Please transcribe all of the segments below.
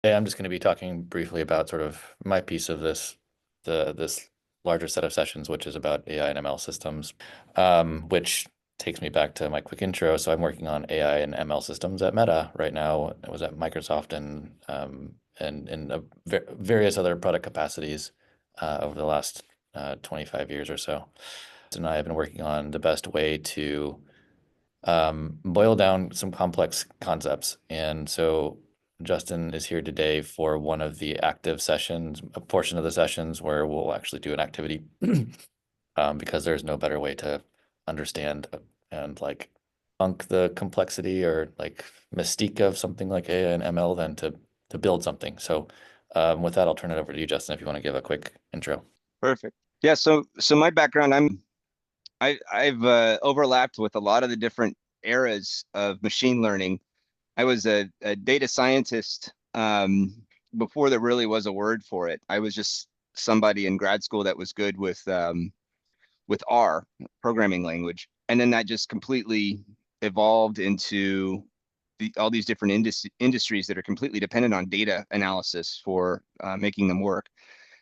Hey, I'm just going to be talking briefly about sort of my piece of this larger set of sessions, which is about AI and ML systems, which takes me back to my quick intro. So I'm working on AI and ML systems at Meta right now. I was at Microsoft and in various other product capacities over the last 25 years or so. And I have been working on the best way to boil down some complex concepts. And so Justin is here today for one of the active sessions, a portion of the sessions where we'll actually do an activity because there's no better way to understand and like funk the complexity or like mystique of something like AI and ML than to build something. So with that, I'll turn it over to you, Justin, if you want to give a quick intro. Perfect. Yeah, so my background, I've overlapped with a lot of the different eras of machine learning. I was a data scientist before there really was a word for it. I was just somebody in grad school that was good with R, programming language, and then that just completely evolved into all these different industries that are completely dependent on data analysis for making them work,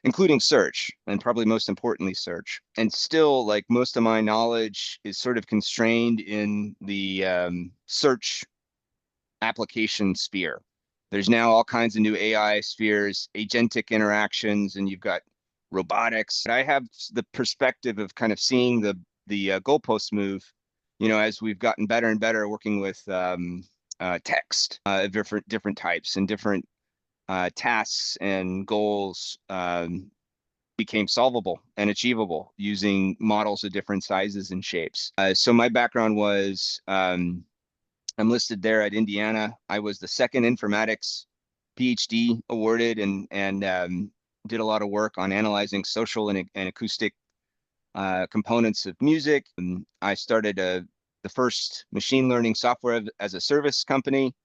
including search, and probably most importantly search. And still, like, most of my knowledge is sort of constrained in the search application sphere. There's now all kinds of new AI spheres, agentic interactions, and you've got robotics. I have the perspective of kind of seeing the goalposts move, as we've gotten better and better working with text of different types, and different tasks and goals became solvable and achievable using models of different sizes and shapes. So my background was I'm listed there at Indiana. I was the second informatics PhD awarded, and did a lot of work on analyzing social and acoustic components of music. And I started the first machine learning software as a service company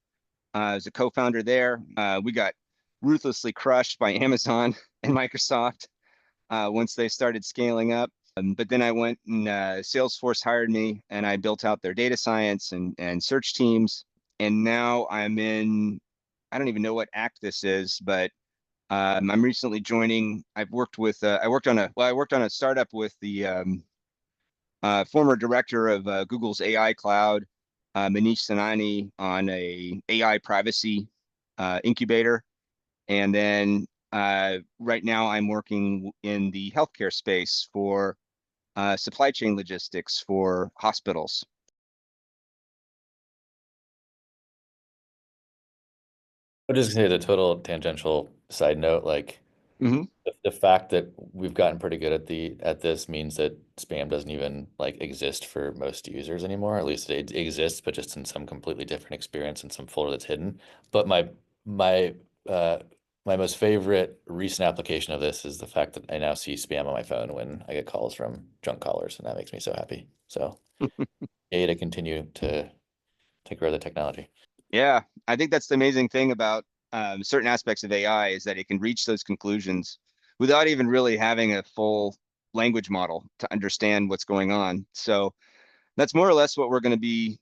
as a co-founder there. We got ruthlessly crushed by Amazon and Microsoft once they started scaling up. But then I went and Salesforce hired me, and I built out their data science and search teams. And now I'm in, I don't even know what act this is, but I'm recently joining. I've worked with, I worked on a startup with the former director of Google's AI cloud, Manish Sanani, on a AI privacy incubator. And then right now I'm working in the healthcare space for supply chain logistics for hospitals. I'll just say the total tangential side note, like Mm-hmm. the fact that we've gotten pretty good at this means that spam doesn't even like exist for most users anymore. At least it exists, but just in some completely different experience in some folder that's hidden. But my uh my most favorite recent application of this is the fact that I now see spam on my phone when I get calls from junk callers, and that makes me so happy. So yay to continue to grow the technology. Yeah, I think that's the amazing thing about certain aspects of AI is that it can reach those conclusions without even really having a full language model to understand what's going on. So that's more or less what we're going to be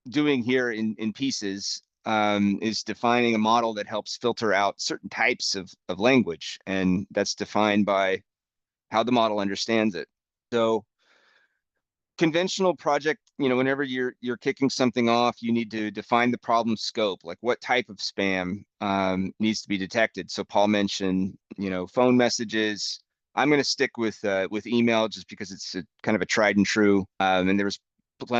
doing here in pieces, is defining a model that helps filter out certain types of language, and that's defined by how the model understands it. So conventional project, whenever you're kicking something off, you need to define the problem scope, like what type of spam needs to be detected. So Paul mentioned, phone messages. I'm going to stick with email just because it's kind of a tried and true, and there was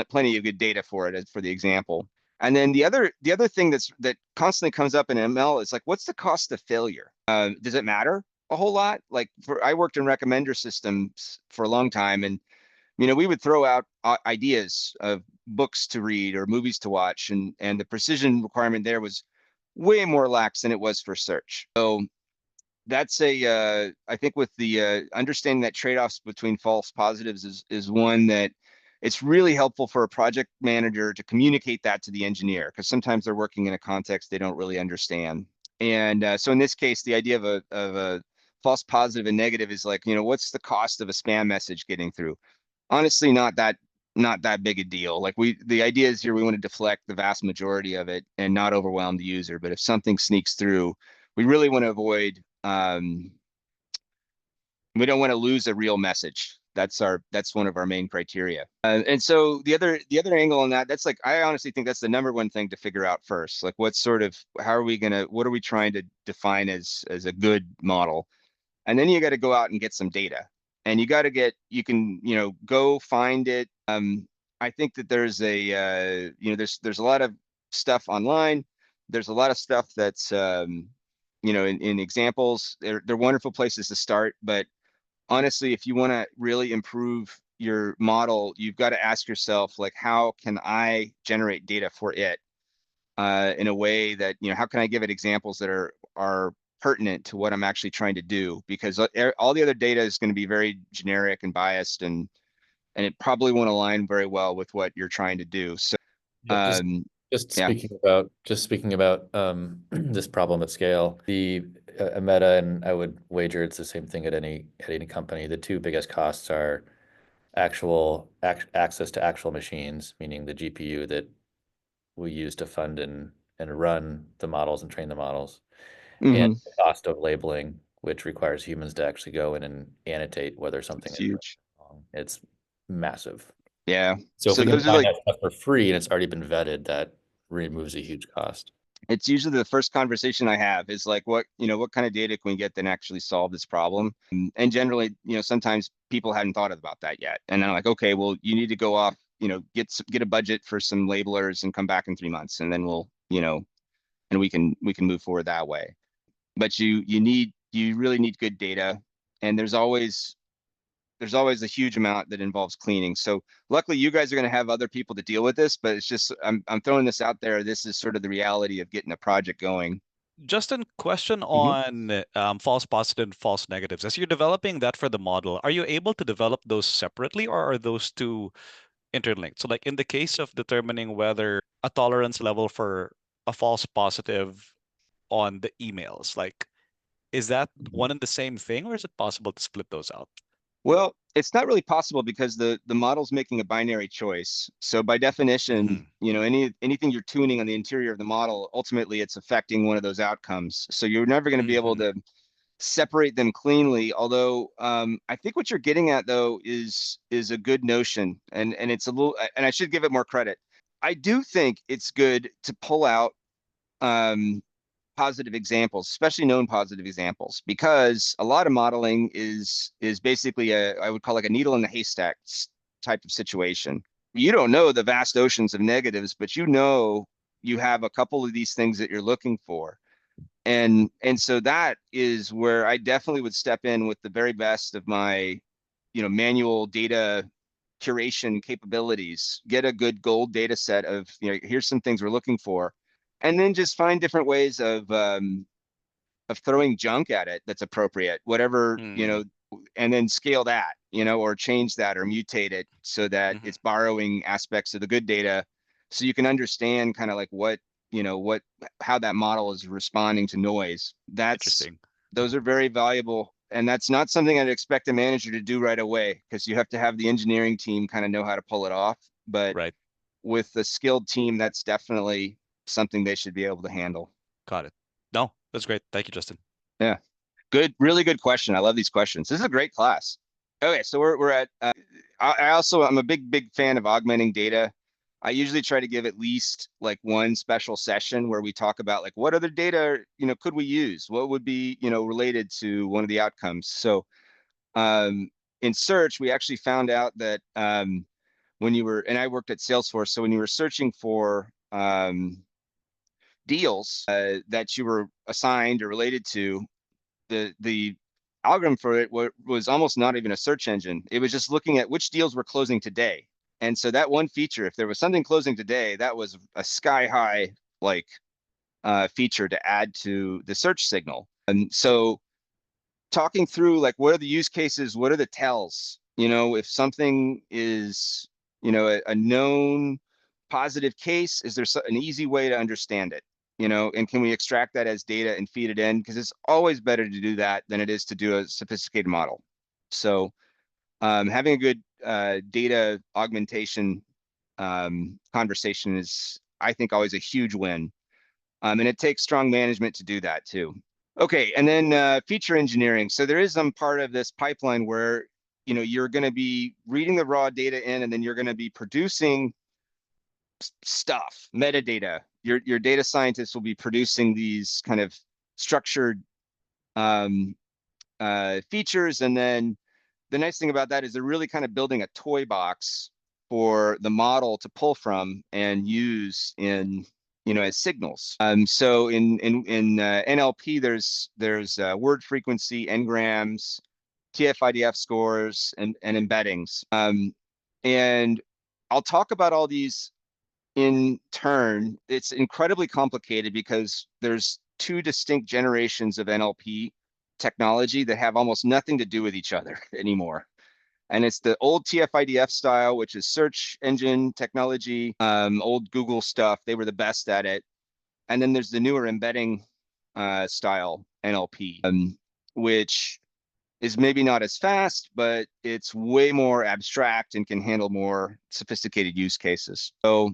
plenty of good data for it for the example. And then the other thing that constantly comes up in ML is like, what's the cost of failure? Does it matter a whole lot? Like, I worked in recommender systems for a long time, and we would throw out ideas of books to read or movies to watch, and the precision requirement there was way more lax than it was for search. So that's I think with the understanding that trade-offs between false positives is one that it's really helpful for a project manager to communicate that to the engineer, because sometimes they're working in a context they don't really understand. And so in this case, the idea of a false positive and negative is like, what's the cost of a spam message getting through? Honestly, not that big a deal. Like, the idea is here, we want to deflect the vast majority of it and not overwhelm the user. But if something sneaks through, we really want to avoid, we don't want to lose a real message. That's one of our main criteria. And so the other angle on that, that's like, I honestly think that's the number one thing to figure out first. Like, what are we trying to define as a good model? And then you got to go out and get some data, and you can, go find it. I think that there's a lot of stuff online. There's a lot of stuff that's, in examples. They're wonderful places to start, but honestly, if you want to really improve your model, you've got to ask yourself, like, how can I generate data for it, in a way that, how can I give it examples that are pertinent to what I'm actually trying to do? Because all the other data is going to be very generic and biased, and it probably won't align very well with what you're trying to do. So, Yeah, um, just yeah. speaking about this problem at scale, the Meta, and I would wager it's the same thing at any company. The two biggest costs are access to actual machines, meaning the GPU that we use to fund and run the models and train the models, and Hmm. the cost of labeling, which requires humans to actually go in and annotate whether something It's is right huge. or wrong. It's massive. Yeah. So if So we can those are find like, that stuff for free and it's already been vetted, that removes a huge cost. it's usually the first conversation I have is like, what kind of data can we get that actually solve this problem? And generally, sometimes people hadn't thought about that yet. And then I'm like, okay, well, you need to go off, get a budget for some labelers and come back in 3 months, and then and we can move forward that way. But you really need good data, and there's always a huge amount that involves cleaning. So luckily you guys are going to have other people to deal with this, but it's just, I'm throwing this out there. This is sort of the reality of getting a project going. Justin, question Mhm. on false positive and false negatives. As you're developing that for the model, are you able to develop those separately or are those two interlinked? So, like in the case of determining whether a tolerance level for a false positive on the emails, like is that one and the same thing or is it possible to split those out? Well, it's not really possible because the model's making a binary choice. So by definition, Hmm. anything you're tuning on the interior of the model, ultimately it's affecting one of those outcomes. So you're never going to be able Hmm. to separate them cleanly. Although, I think what you're getting at though is a good notion, and it's a little, and I should give it more credit. I do think it's good to pull out, um, positive examples, especially known positive examples, because a lot of modeling is basically I would call like a needle in the haystack type of situation. You don't know the vast oceans of negatives, but you have a couple of these things that you're looking for. And so that is where I definitely would step in with the very best of my, manual data curation capabilities, get a good gold data set of, here's some things we're looking for, and then just find different ways of throwing junk at it that's appropriate, whatever, Hmm. and then scale that, or change that or mutate it so that Hmm. it's borrowing aspects of the good data, so you can understand kind of like what how that model is responding to noise. Interesting. Those are very valuable, and that's not something I'd expect a manager to do right away, because you have to have the engineering team kind of know how to pull it off. But Right. with a skilled team, that's definitely something they should be able to handle. Got it. No, that's great. Thank you, Justin. Yeah. Good, really good question. I love these questions. This is a great class. Okay, so we're at. I'm a big fan of augmenting data. I usually try to give at least like one special session where we talk about like what other data could we use? What would be related to one of the outcomes? So, um, in search, we actually found out that, when you were, and I worked at Salesforce, so when you were searching for, deals, that you were assigned or related to, the algorithm for it was almost not even a search engine. It was just looking at which deals were closing today. And so that one feature, if there was something closing today, that was a sky high, like, feature to add to the search signal. And so talking through like what are the use cases, what are the tells, if something is, a known positive case, is there an easy way to understand it, and can we extract that as data and feed it in? Because it's always better to do that than it is to do a sophisticated model. So, having a good, data augmentation, conversation is, I think, always a huge win. And it takes strong management to do that too. Okay, and then feature engineering. So there is some part of this pipeline where you're going to be reading the raw data in, and then you're going to be producing stuff, metadata. Your data scientists will be producing these kind of structured um, features, and then the nice thing about that is they're really kind of building a toy box for the model to pull from and use in as signals. So in NLP, there's word frequency, n-grams, TF-IDF scores, and embeddings. And I'll talk about all these in turn. It's incredibly complicated because there's two distinct generations of NLP technology that have almost nothing to do with each other anymore. And it's the old TF-IDF style, which is search engine technology, old Google stuff. They were the best at it. And then there's the newer embedding style NLP, which is maybe not as fast, but it's way more abstract and can handle more sophisticated use cases. So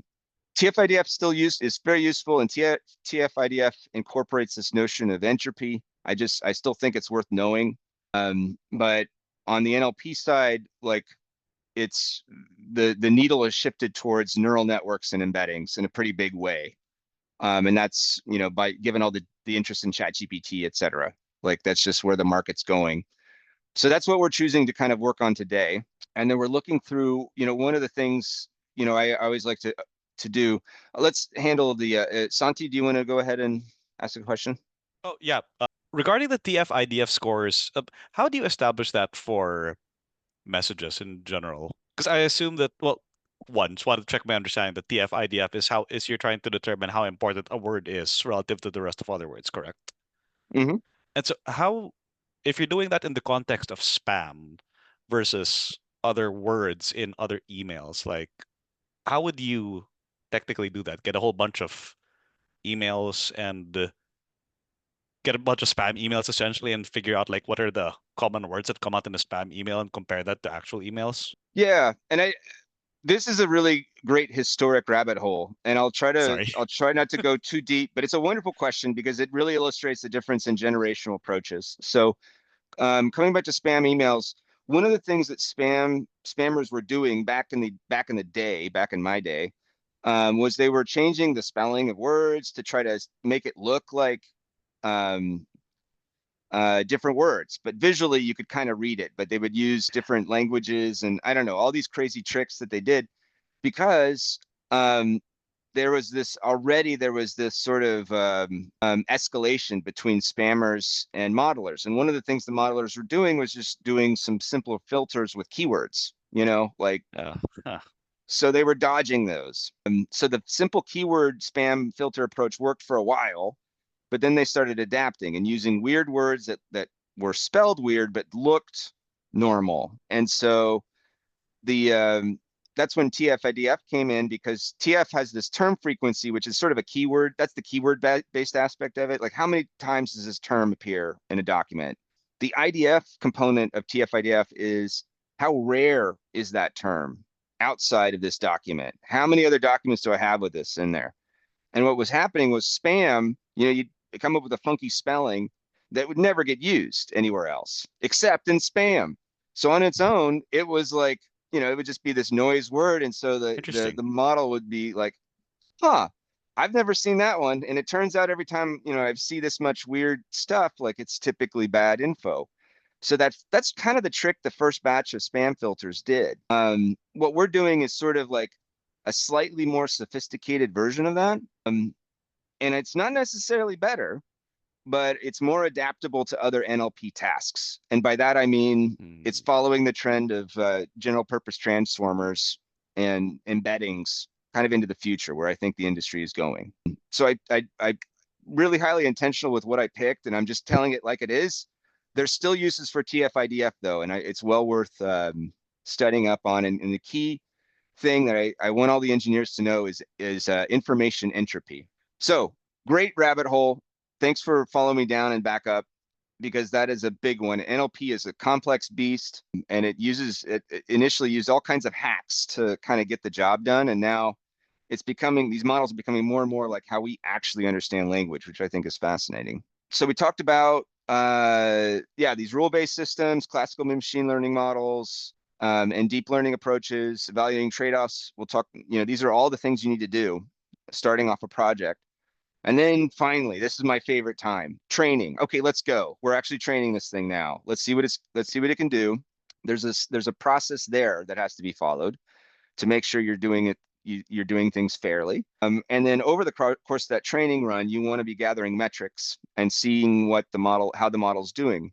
TF-IDF is very useful, and TF-IDF incorporates this notion of entropy. I still think it's worth knowing. But on the NLP side, like it's the needle is shifted towards neural networks and embeddings in a pretty big way. And that's, by given all the interest in ChatGPT, et cetera, like that's just where the market's going. So that's what we're choosing to kind of work on today. And then we're looking through, one of the things, I always like to do. Let's handle the Santi, do you want to go ahead and ask a question? Oh, yeah. Regarding the TF-IDF scores, how do you establish that for messages in general? Because I assume that, well, one, just wanted to check my understanding that TF-IDF is you're trying to determine how important a word is relative to the rest of other words, correct? Mm-hmm. And so if you're doing that in the context of spam versus other words in other emails, like how would you technically do that? Get a whole bunch of emails and get a bunch of spam emails essentially and figure out like what are the common words that come out in a spam email and compare that to actual emails? Yeah, and this is a really great historic rabbit hole, and I'll try Sorry. not to go too deep, but it's a wonderful question because it really illustrates the difference in generational approaches. So coming back to spam emails, one of the things that spammers were doing back in my day, was they were changing the spelling of words to try to make it look like um, different words, but visually you could kind of read it. But they would use different languages, and I don't know, all these crazy tricks that they did because um, there was this sort of escalation between spammers and modelers. And one of the things the modelers were doing was just doing some simpler filters with keywords, like, Huh. so they were dodging those. So the simple keyword spam filter approach worked for a while, but then they started adapting and using weird words that were spelled weird, but looked normal. And so the that's when TF-IDF came in, because TF has this term frequency, which is sort of a keyword. That's the keyword based aspect of it. Like how many times does this term appear in a document? The IDF component of TF-IDF is how rare is that term outside of this document? How many other documents do I have with this in there? And what was happening was spam, you'd come up with a funky spelling that would never get used anywhere else except in spam. So on its own, it was like, it would just be this noise word. And so the Interesting. model would be like, huh, I've never seen that one. And it turns out every time, I see this much weird stuff, like it's typically bad info. So that's kind of the trick the first batch of spam filters did. What we're doing is sort of like a slightly more sophisticated version of that. And it's not necessarily better, but it's more adaptable to other NLP tasks. And by that, I mean, it's Hmm. following the trend of general purpose transformers and embeddings kind of into the future where I think the industry is going. So I really highly intentional with what I picked, and I'm just telling it like it is. There's still uses for TF-IDF though, and it's well worth studying up on. And the key thing that I want all the engineers to know is information entropy. So great rabbit hole. Thanks for following me down and back up, because that is a big one. NLP is a complex beast, and it initially used all kinds of hacks to kind of get the job done. And now these models are becoming more and more like how we actually understand language, which I think is fascinating. So we talked about, yeah, these rule-based systems, classical machine learning models, and deep learning approaches, evaluating trade-offs. We'll talk, these are all the things you need to do starting off a project. And then finally, this is my favorite time, training. Okay, let's go. We're actually training this thing now. Let's see what it can do. There's a process there that has to be followed to make sure you're doing it, you're doing things fairly. And then over the course of that training run, you want to be gathering metrics and seeing how the model's doing.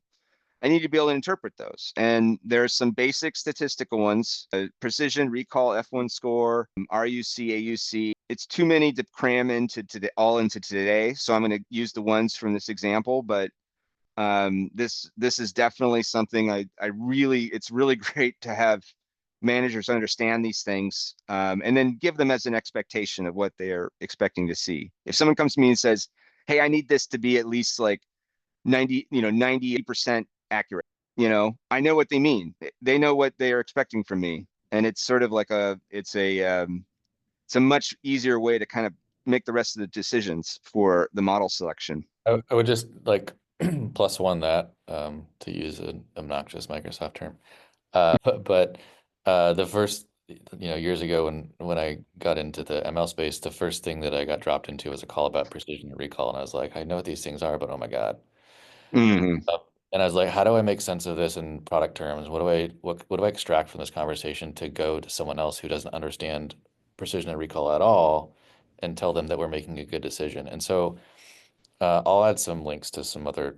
I need to be able to interpret those. And there's some basic statistical ones, precision, recall, F1 score, RUC, AUC. It's too many to cram into today. So I'm going to use the ones from this example, but this is definitely something it's really great to have managers understand these things, and then give them as an expectation of what they're expecting to see. If someone comes to me and says, hey, I need this to be at least like 98% accurate, I know what they mean. They know what they are expecting from me. And it's sort of like it's a much easier way to kind of make the rest of the decisions for the model selection. I would just like plus one that to use an obnoxious Microsoft term. But the first, years ago when I got into the ML space, the first thing that I got dropped into was a call about precision and recall, and I was like, I know what these things are, but oh my God. Hmm. And I was like, how do I make sense of this in product terms? What do I extract from this conversation to go to someone else who doesn't understand precision and recall at all and tell them that we're making a good decision? And so I'll add some links to some other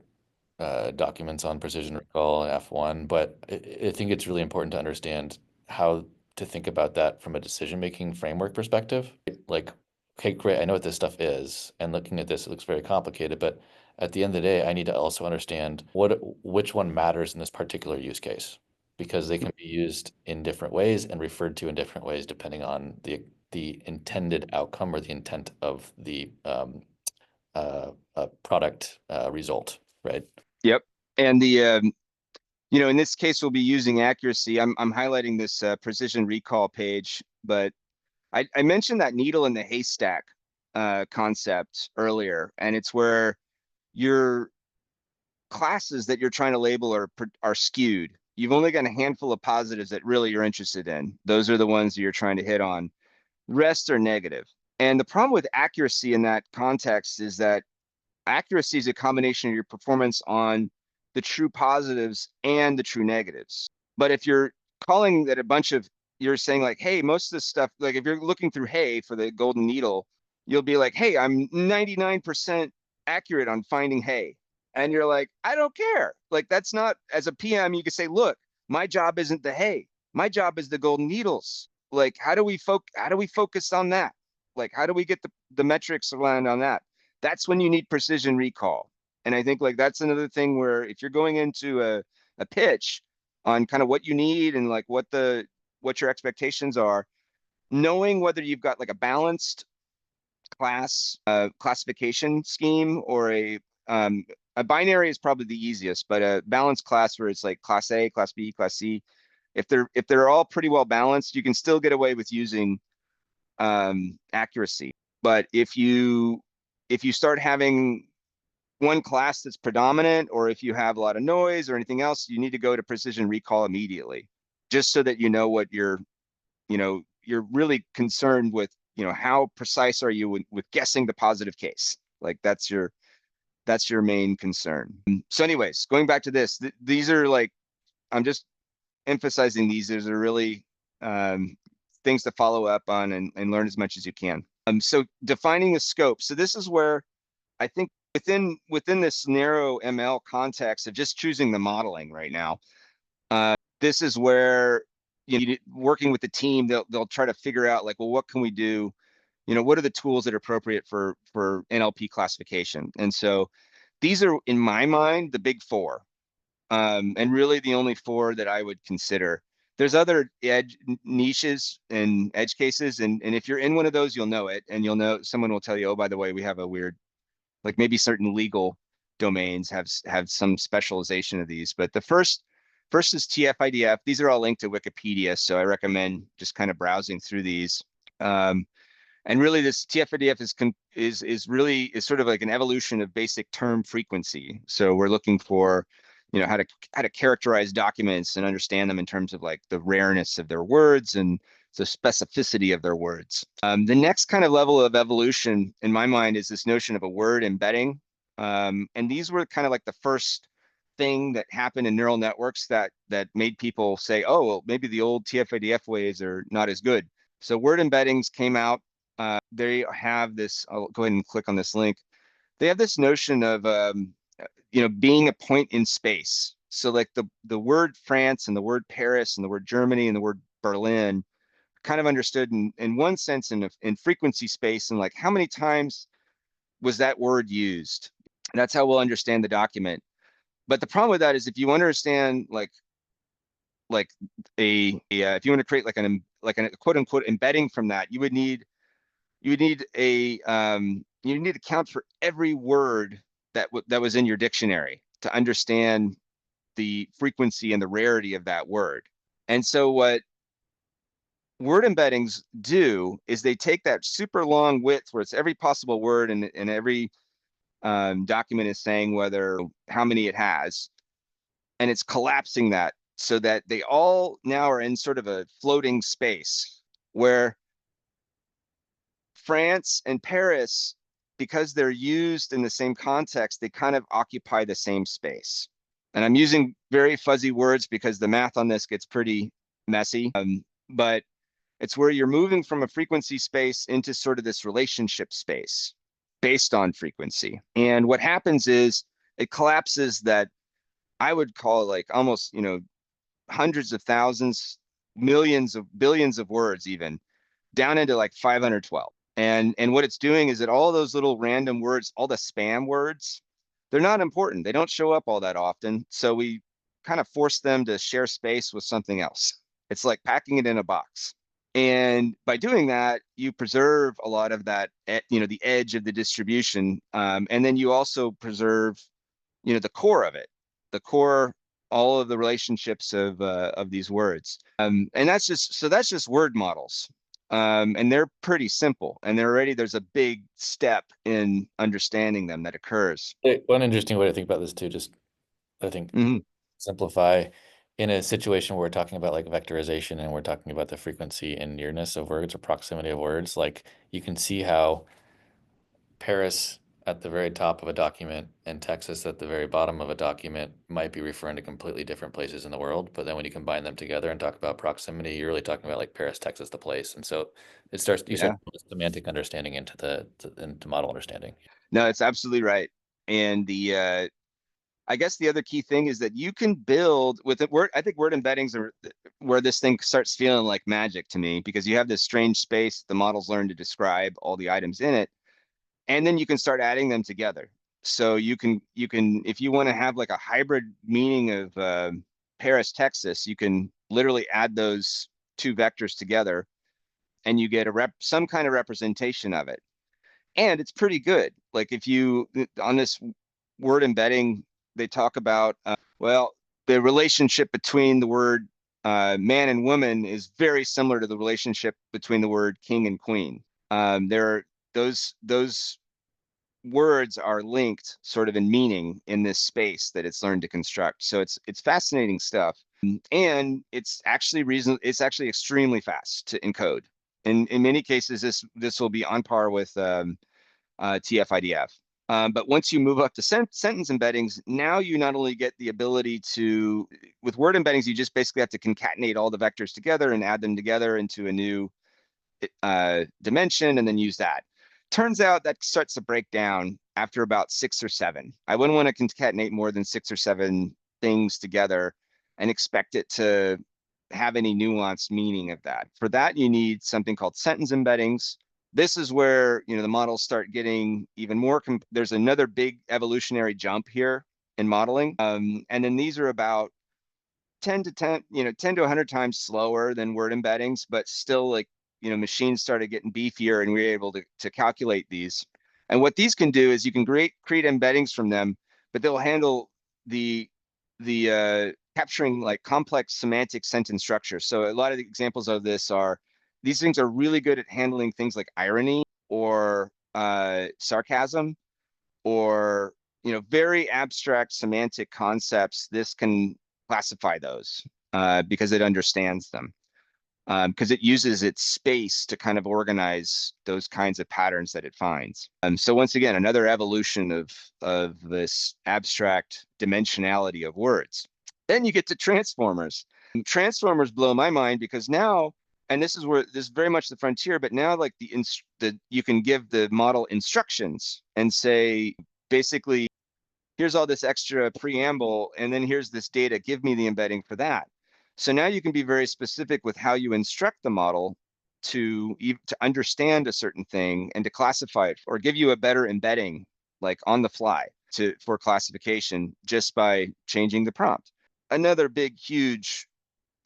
documents on precision recall and F1, but I think it's really important to understand how to think about that from a decision-making framework perspective. Like, okay, great, I know what this stuff is, and looking at this, it looks very complicated, but at the end of the day, I need to also understand which one matters in this particular use case, because they can be used in different ways and referred to in different ways depending on the intended outcome or the intent of the product result, right? Yep. And in this case, we'll be using accuracy. I'm highlighting this precision recall page, but I mentioned that needle in the haystack concept earlier, and it's where your classes that you're trying to label are skewed. You've only got a handful of positives that really you're interested in. Those are the ones that you're trying to hit on. Rest are negative. And the problem with accuracy in that context is that accuracy is a combination of your performance on the true positives and the true negatives. But if you're calling that you're saying like, hey, most of this stuff, like if you're looking through hay for the golden needle, you'll be like, hey, I'm 99% accurate on finding hay. And you're like, I don't care. Like that's not, as a PM, you could say, look, my job isn't the hay. My job is the golden needles. Like, how do we focus on that? Like, how do we get the metrics aligned on that? That's when you need precision recall. And I think like that's another thing where if you're going into a pitch on kind of what you need and like what your expectations are, knowing whether you've got like a balanced classification scheme or a binary is probably the easiest, but a balanced class where it's like class A, class B, class C. If they're all pretty well balanced, you can still get away with using accuracy. But if you start having one class that's predominant, or if you have a lot of noise or anything else, you need to go to precision recall immediately, just so that you know what you're really concerned with, how precise are you with guessing the positive case? Like that's your main concern. So anyways, going back to this, these are like, I'm just emphasizing these are really things to follow up on and learn as much as you can. So defining the scope. So this is where I think within this narrow ML context of just choosing the modeling right now, this is where working with the team, they'll try to figure out like, well, what can we do? What are the tools that are appropriate for NLP classification? And so these are, in my mind, the big four, and really the only four that I would consider. There's other edge niches and edge cases, and if you're in one of those, you'll know it, and you'll know someone will tell you, oh, by the way, we have a weird, like maybe certain legal domains have some specialization of these. But the first is TF-IDF. These are all linked to Wikipedia, so I recommend just kind of browsing through these. And And really this TF-IDF is sort of like an evolution of basic term frequency. So we're looking for, how to characterize documents and understand them in terms of like the rareness of their words and the specificity of their words. The next kind of level of evolution in my mind is this notion of a word embedding. And these were kind of like the first thing that happened in neural networks that made people say, oh, well, maybe the old TF-IDF ways are not as good. So word embeddings came out. They have this, I'll go ahead and click on this link. They have this notion of, being a point in space. So like the word France and the word Paris and the word Germany and the word Berlin kind of understood in one sense in frequency space, and like how many times was that word used. That's how we'll understand the document. But the problem with that is if you understand like if you want to create like a quote unquote embedding from that, you would need to count for every word that was in your dictionary to understand the frequency and the rarity of that word. And so what word embeddings do is they take that super long width where it's every possible word and every document is saying how many it has, and it's collapsing that so that they all now are in sort of a floating space where France and Paris, because they're used in the same context, they kind of occupy the same space. And I'm using very fuzzy words because the math on this gets pretty messy, but it's where you're moving from a frequency space into sort of this relationship space based on frequency. And what happens is it collapses that I would call like almost, hundreds of thousands, millions of billions of words even down into like 512. And what it's doing is that all those little random words, all the spam words, they're not important. They don't show up all that often. So we kind of force them to share space with something else. It's like packing it in a box. And by doing that, you preserve a lot of that, the edge of the distribution. And then you also preserve, the core of it, the core, all of the relationships of these words. And that's just word models. And they're pretty simple, and there's a big step in understanding them that occurs. One interesting way to think about this too, just I think simplify in a situation where we're talking about like vectorization and we're talking about the frequency and nearness of words or proximity of words, like you can see how Paris at the very top of a document and Texas at the very bottom of a document might be referring to completely different places in the world. But then when you combine them together and talk about proximity, you're really talking about like Paris, Texas, the place. And so you start semantic understanding into model understanding. No, it's absolutely right. And I guess the other key thing is that you can build with it. I think word embeddings are where this thing starts feeling like magic to me, because you have this strange space the models learn to describe all the items in it, and then you can start adding them together. So you can if you want to have like a hybrid meaning of Paris, Texas, you can literally add those two vectors together, and you get some kind of representation of it. And it's pretty good. Like if you on this word embedding, they talk about the relationship between the word man and woman is very similar to the relationship between the word king and queen. There are those words are linked sort of in meaning in this space that it's learned to construct. So it's fascinating stuff, and it's actually extremely fast to encode. In many cases, this will be on par with TF-IDF. But once you move up to sentence embeddings, now you not only get the ability to, with word embeddings, you just basically have to concatenate all the vectors together and add them together into a new dimension and then use that. Turns out that starts to break down after about 6 or 7. I wouldn't want to concatenate more than 6 or 7 things together and expect it to have any nuanced meaning of that. For that, you need something called sentence embeddings. This is where the models start getting even more. There's another big evolutionary jump here in modeling, and then these are about 10 to 100 times slower than word embeddings, but still like machines started getting beefier, and we were able to calculate these. And what these can do is you can create embeddings from them, but they'll handle the capturing like complex semantic sentence structure. So a lot of the examples of this are these things are really good at handling things like irony or sarcasm or, very abstract semantic concepts. This can classify those because it understands them. Because it uses its space to kind of organize those kinds of patterns that it finds. So once again, another evolution of this abstract dimensionality of words. Then you get to transformers. And transformers blow my mind because now, and this is very much the frontier, but now like you can give the model instructions and say, basically, here's all this extra preamble, and then here's this data, give me the embedding for that. So now you can be very specific with how you instruct the model to understand a certain thing and to classify it or give you a better embedding, like on the fly for classification just by changing the prompt. Another big, huge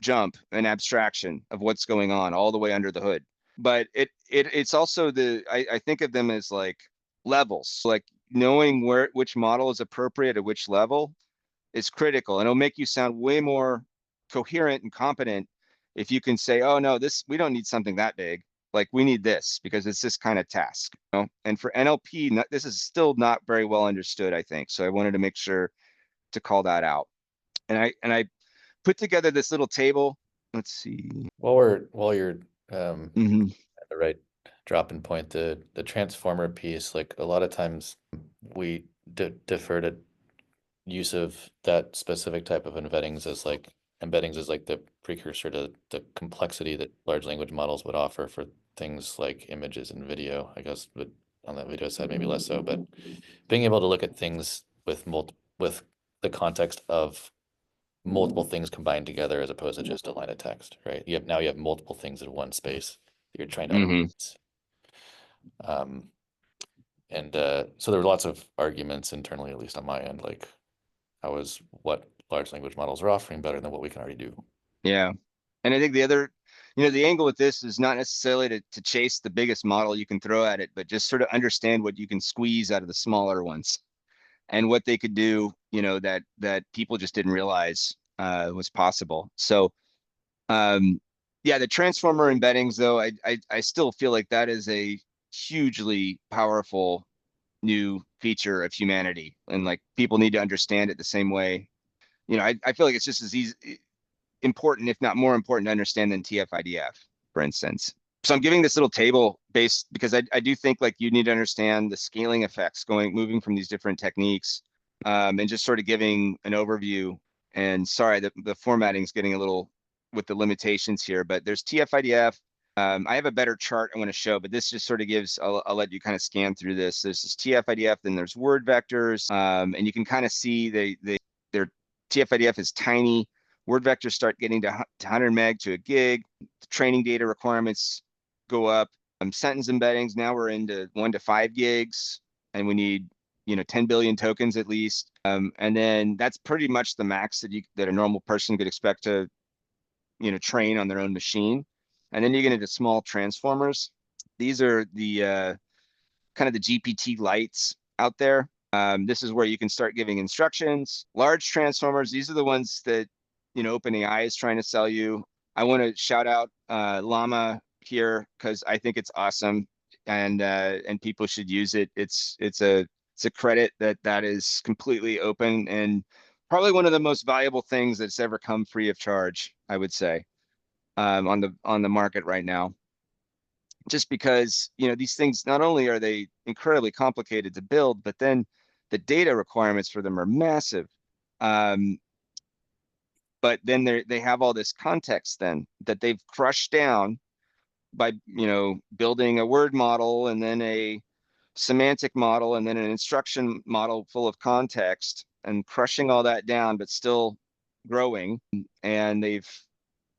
jump and abstraction of what's going on all the way under the hood. But it's also I think of them as like levels, like knowing which model is appropriate at which level is critical, and it'll make you sound way more coherent and competent if you can say, oh no, we don't need something that big, like we need this because it's this kind of task. And for NLP, this is still not very well understood, I think. So I wanted to make sure to call that out. And I put together this little table. Let's see. While you're Mm-hmm. at the right drop-in point, the transformer piece, like a lot of times we defer to use of that specific type of embeddings as the precursor to the complexity that large language models would offer for things like images and video, I guess, but on the video side maybe less so. But being able to look at things with the context of multiple things combined together as opposed to just a line of text, right? You have multiple things in one space that you're trying to organize. So there were lots of arguments internally, at least on my end, like how is what large language models are offering better than what we can already do. Yeah. And I think the other, the angle with this is not necessarily to chase the biggest model you can throw at it, but just sort of understand what you can squeeze out of the smaller ones and what they could do, that people just didn't realize was possible. So, yeah, the transformer embeddings, though, I still feel like that is a hugely powerful new feature of humanity, and like people need to understand it the same way. I feel like it's just as important, if not more important, to understand than TF-IDF, for instance. So I'm giving this little table based because I do think like you need to understand the scaling effects moving from these different techniques, and just sort of giving an overview. And sorry, the formatting is getting a little with the limitations here, but there's TF-IDF. I have a better chart I want to show, but this just sort of gives, I'll let you kind of scan through this. There's this TF-IDF, then there's word vectors, and you can kind of see their TF-IDF is tiny. Word vectors start getting to 100 meg to a gig. The training data requirements go up. Sentence embeddings, now we're into 1 to 5 gigs, and we need 10 billion tokens at least. And then that's pretty much the max that a normal person could expect to train on their own machine. And then you get into small transformers. These are the kind of the GPT lights out there. This is where you can start giving instructions. Large transformers, these are the ones that OpenAI is trying to sell you. I want to shout out Llama here because I think it's awesome, and people should use it. It's a credit that is completely open and probably one of the most valuable things that's ever come free of charge, I would say, on the market right now. Just because these things, not only are they incredibly complicated to build, but then the data requirements for them are massive. But then they have all this context then that they've crushed down by building a word model and then a semantic model and then an instruction model full of context and crushing all that down, but still growing. And they've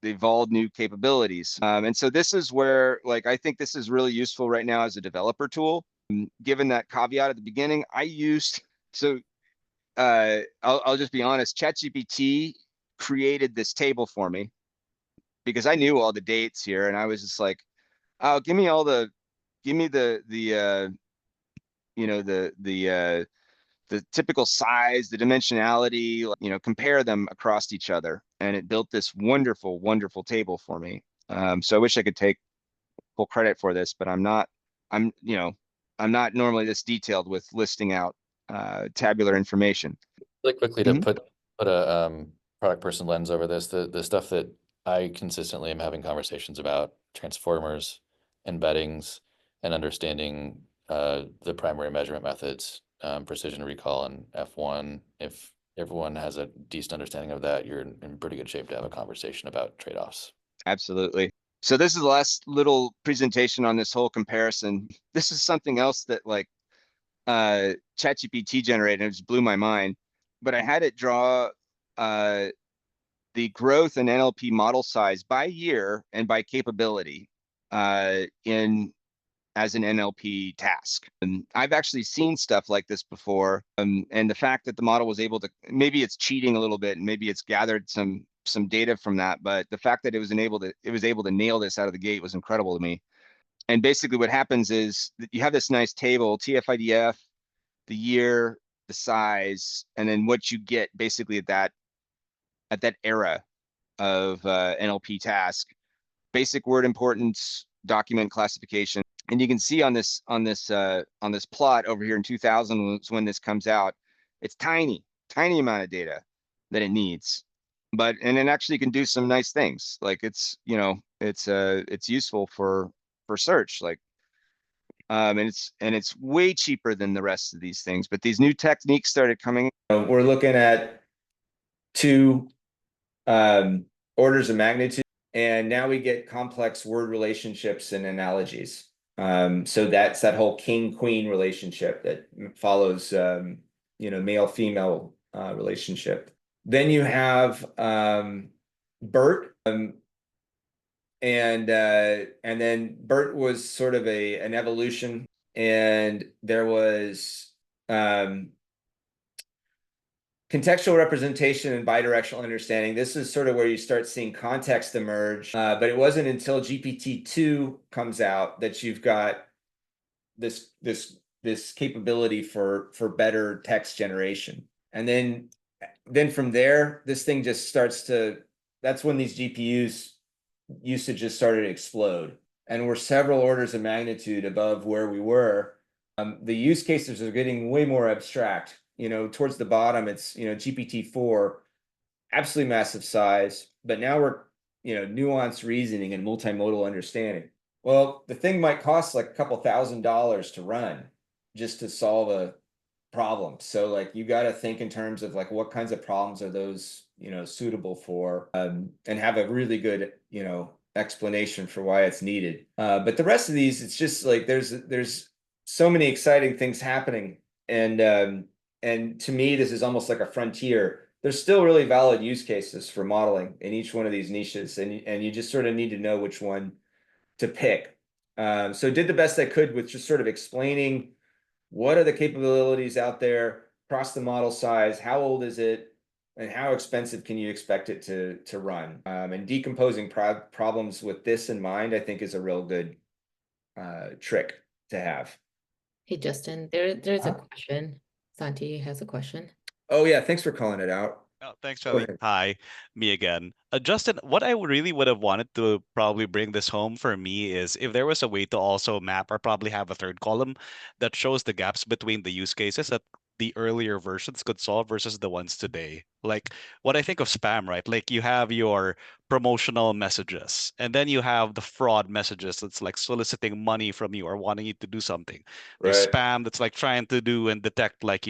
evolved new capabilities. And so this is where, like, I think this is really useful right now as a developer tool. Given that caveat at the beginning, I'll just be honest, ChatGPT created this table for me because I knew all the dates here, and I was just like, oh, give me the typical size, the dimensionality, compare them across each other. And it built this wonderful, wonderful table for me. So I wish I could take full credit for this, but I'm not normally this detailed with listing out tabular information. Really quickly to Mhm. put a product person lens over this, the stuff that I consistently am having conversations about, transformers, embeddings, and understanding the primary measurement methods, precision recall and F1. If everyone has a decent understanding of that, you're in pretty good shape to have a conversation about trade-offs. Absolutely. So this is the last little presentation on this whole comparison. This is something else that like ChatGPT generated, and it just blew my mind. But I had it draw the growth in NLP model size by year and by capability in as an NLP task. And I've actually seen stuff like this before. And the fact that the model was able to, maybe it's cheating a little bit and maybe it's gathered some data from that, but the fact that it was able to nail this out of the gate was incredible to me. And basically what happens is that you have this nice table, TF-IDF, the year, the size, and then what you get basically at that era of NLP task, basic word importance, document classification. And you can see on this plot over here in 2000 when this comes out, it's tiny amount of data that it needs, and it actually can do some nice things. Like it's useful for search, like and it's way cheaper than the rest of these things. But these new techniques started coming. We're looking at two orders of magnitude, and now we get complex word relationships and analogies. So that's that whole king-queen relationship that follows, male-female relationship. Then you have BERT, and then BERT was sort of an evolution, and there was contextual representation and bidirectional understanding. This is sort of where you start seeing context emerge, but it wasn't until GPT-2 comes out that you've got this capability for better text generation. And then from there, this thing just starts to, that's when these GPUs usage just started to explode. And we're several orders of magnitude above where we were. The use cases are getting way more abstract. Towards the bottom, it's, GPT-4, absolutely massive size, but now we're, nuanced reasoning and multimodal understanding. Well, the thing might cost like a couple $1,000s to run just to solve a problem. So like you got to think in terms of like what kinds of problems are those, suitable for, and have a really good, explanation for why it's needed. But the rest of these, it's just like there's so many exciting things happening. And to me, this is almost like a frontier. There's still really valid use cases for modeling in each one of these niches, and you just sort of need to know which one to pick. So did the best I could with just sort of explaining what are the capabilities out there across the model size, how old is it, and how expensive can you expect it to run? And decomposing problems with this in mind, I think, is a real good trick to have. Hey, Justin, there's a question. Santi has a question. Oh yeah, thanks for calling it out. Oh, thanks, Go Charlie. ahead. Hi, me again. Justin, what I really would have wanted to probably bring this home for me is if there was a way to also map or probably have a third column that shows the gaps between the use cases that the earlier versions could solve versus the ones today. Like what I think of spam, right? Like you have your promotional messages, and then you have the fraud messages that's like soliciting money from you or wanting you to do something. There's Right. spam that's like trying to do and detect like,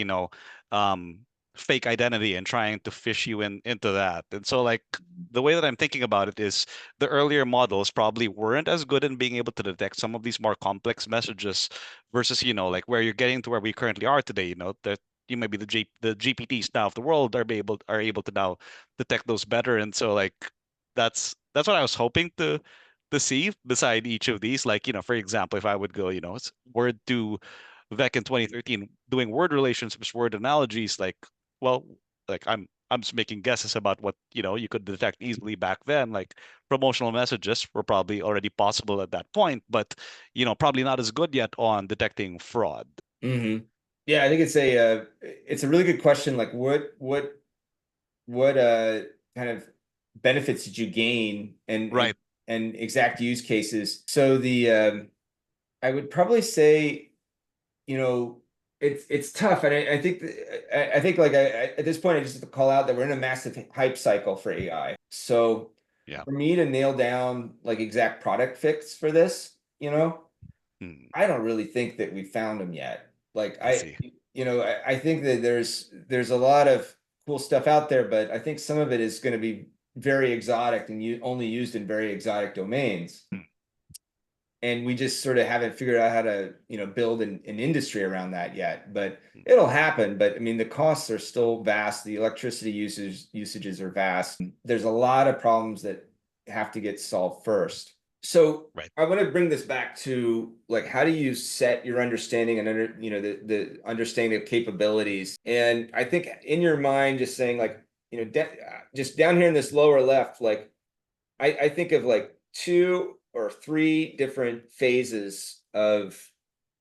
um, fake identity and trying to fish you into that. And so like the way that I'm thinking about it is the earlier models probably weren't as good in being able to detect some of these more complex messages versus, like where you're getting to where we currently are today, that you maybe the GPTs now of the world are able to now detect those better. And so like that's what I was hoping to see beside each of these. Like, for example, if I would go, it's word to Vec in 2013 doing word relationships, word analogies, well, like I'm just making guesses about what you could detect easily back then. Like promotional messages were probably already possible at that point, but probably not as good yet on detecting fraud. Mm-hmm. Yeah, I think it's a really good question. Like what kind of benefits did you gain? And Right. and exact use cases. So the I would probably say, you know, it's tough, and I think I think like at this point I just have to call out that we're in a massive hype cycle for AI. So Yeah. for me to nail down like exact product fix for this, you know, Hmm, I don't really think that we found them yet. Like I see. you know, I think that there's a lot of cool stuff out there, but I think some of it is going to be very exotic and only used in very exotic domains. Hmm. And we just sort of haven't figured out how to, you know, build an industry around that yet. But Hmm. it'll happen. But I mean, the costs are still vast. The electricity usages are vast. There's a lot of problems that have to get solved first. So Right. I want to bring this back to like, how do you set your understanding and you know, the understanding of capabilities? And I think in your mind, just saying like, you know, just down here in this lower left, like I think of like 2 or 3 different phases of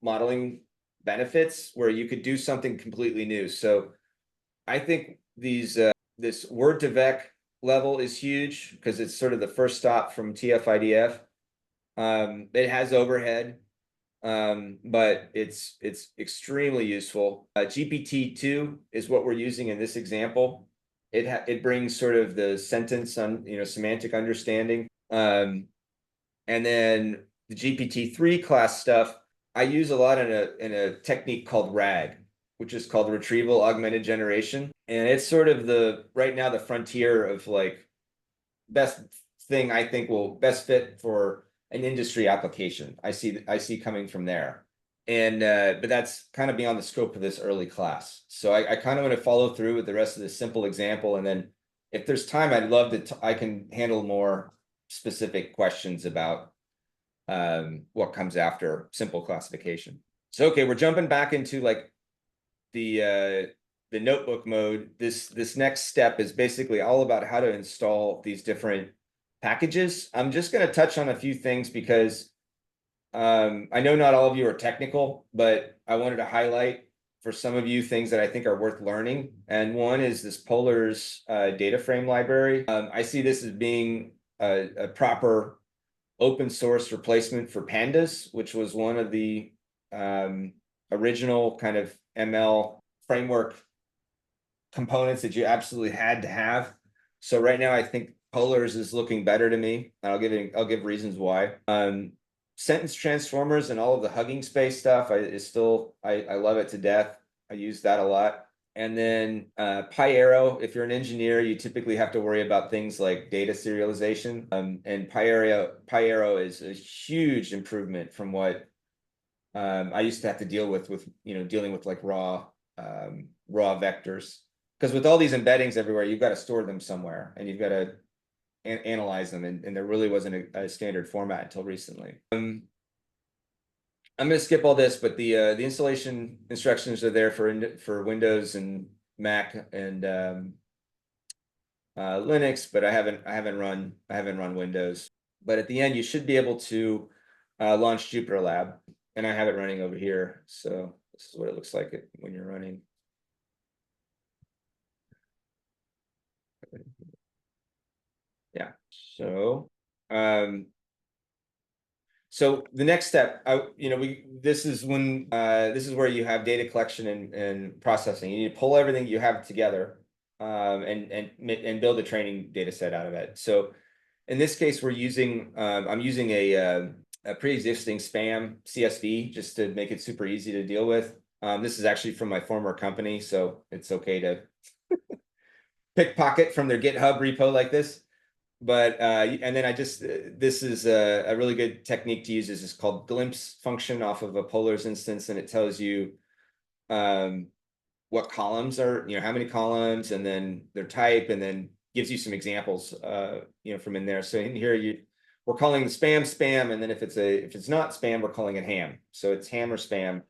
modeling benefits where you could do something completely new. So I think this word to vec level is huge because it's sort of the first stop from TF-IDF. It has overhead, but it's extremely useful. GPT-2 is what we're using in this example. It brings sort of the sentence on, you know, semantic understanding. And then the GPT-3 class stuff, I use a lot in a technique called RAG, which is called retrieval augmented generation. And it's sort of right now the frontier of like best thing I think will best fit for an industry application. I see coming from there. And but that's kind of beyond the scope of this early class. So I kind of want to follow through with the rest of this simple example. And then if there's time, I'd love to I can handle more specific questions about what comes after simple classification. So okay, we're jumping back into like the notebook mode. This next step is basically all about how to install these different packages. I'm just going to touch on a few things because I know not all of you are technical, but I wanted to highlight for some of you things that I think are worth learning. And one is this Polar's data frame library. I see this as being a proper open source replacement for Pandas, which was one of the original kind of ML framework components that you absolutely had to have. So right now, I think Polar's is looking better to me. I'll give reasons why. Sentence transformers and all of the Hugging Space stuff I love it to death. I use that a lot. And then PyArrow, if you're an engineer, you typically have to worry about things like data serialization. And PyArrow is a huge improvement from what I used to have to deal with you know, dealing with like raw vectors. Because with all these embeddings everywhere, you've got to store them somewhere and you've got to analyze them. And there really wasn't a standard format until recently. I'm going to skip all this, but the installation instructions are there for Windows and Mac and Linux, but I haven't run Windows. But at the end, you should be able to launch Jupyter Lab, and I have it running over here. So this is what it looks like when you're running. Yeah. So so the next step, you know, this is where you have data collection and processing. You need to pull everything you have together and build a training data set out of it. So in this case, I'm using a pre-existing spam CSV just to make it super easy to deal with. This is actually from my former company, so it's okay to pickpocket from their GitHub repo like this. But and then this is a really good technique to use. Is called glimpse function off of a Polar's instance, and it tells you what columns are, you know, how many columns, and then their type, and then gives you some examples, you know, from in there. So in here we're calling the spam, and then if it's not spam, we're calling it ham. So it's ham or spam.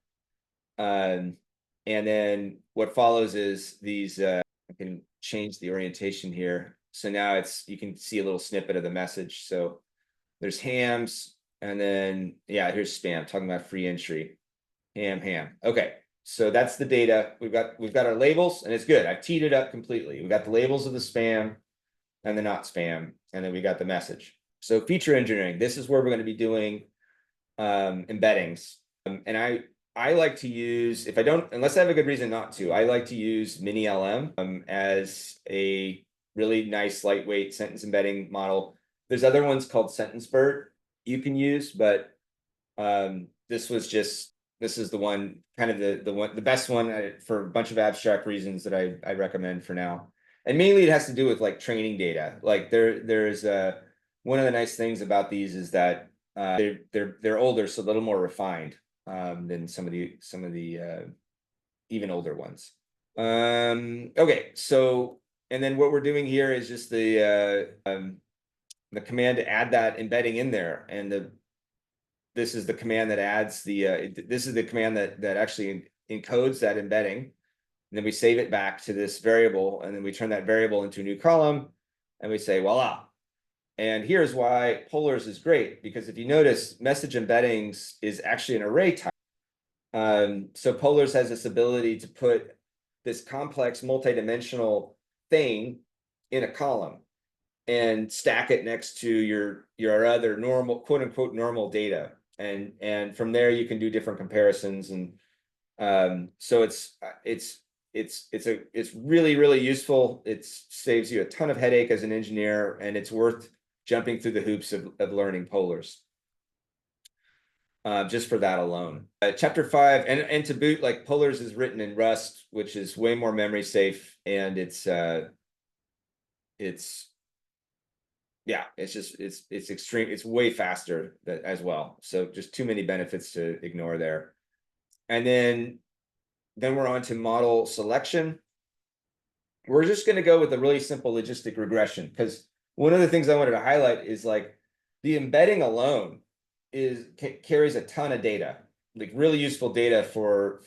And then what follows is these. I can change the orientation here. So now you can see a little snippet of the message. So there's hams, and then yeah, here's spam talking about free entry. Ham. Okay, so that's the data. We've got our labels, and it's good. I've teed it up completely. We've got the labels of the spam and the not spam, and then we got the message. So feature engineering, this is where we're going to be doing embeddings. And I like to use, if I don't, unless I have a good reason not to, I like to use mini LM as a really nice lightweight sentence embedding model. There's other ones called SentenceBird you can use, but this is the one, kind of the best one for a bunch of abstract reasons that I recommend for now. And mainly it has to do with like training data. Like there's one of the nice things about these is that they're older, so a little more refined than some of the even older ones. Okay, so and then what we're doing here is just the command to add that embedding in there, and this is the command that adds this is the command that actually encodes that embedding. And then we save it back to this variable, and then we turn that variable into a new column, and we say, voila. And here's why polars is great, because if you notice, message embeddings is actually an array type. So polars has this ability to put this complex multidimensional thing in a column and stack it next to your other normal, quote unquote, normal data. And from there you can do different comparisons. And so it's really, really useful. It saves you a ton of headache as an engineer, and it's worth jumping through the hoops of learning polars. Just for that alone. Chapter 5, and to boot, like polars is written in Rust, which is way more memory safe, and it's extreme. It's way faster as well. So just too many benefits to ignore there. And then we're on to model selection. We're just going to go with a really simple logistic regression, because one of the things I wanted to highlight is like the embedding alone carries a ton of data, like really useful data for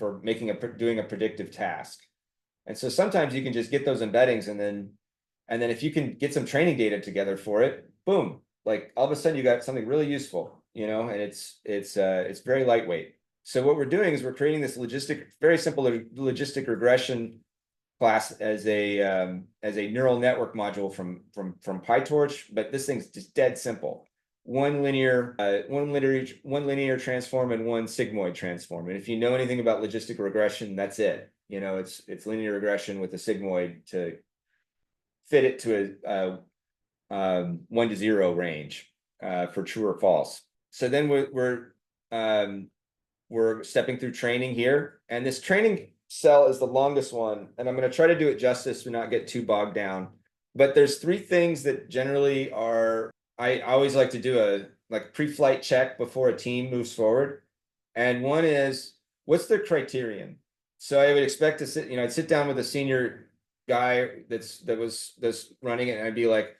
doing a predictive task. And so sometimes you can just get those embeddings, and then if you can get some training data together for it, boom, like all of a sudden you got something really useful, and it's very lightweight. So what we're doing is we're creating this very simple logistic regression class as a neural network module from PyTorch, but this thing's just dead simple. One linear transform and one sigmoid transform. And if you know anything about logistic regression, that's it. It's linear regression with a sigmoid to fit it to a 1 to 0 range for true or false. So then we're stepping through training here, and this training cell is the longest one, and I'm going to try to do it justice to not get too bogged down. But there's 3 things that generally I always like to do a pre-flight check before a team moves forward. And one is, what's their criterion? So I would expect to I'd sit down with a senior guy that's running it, and I'd be like,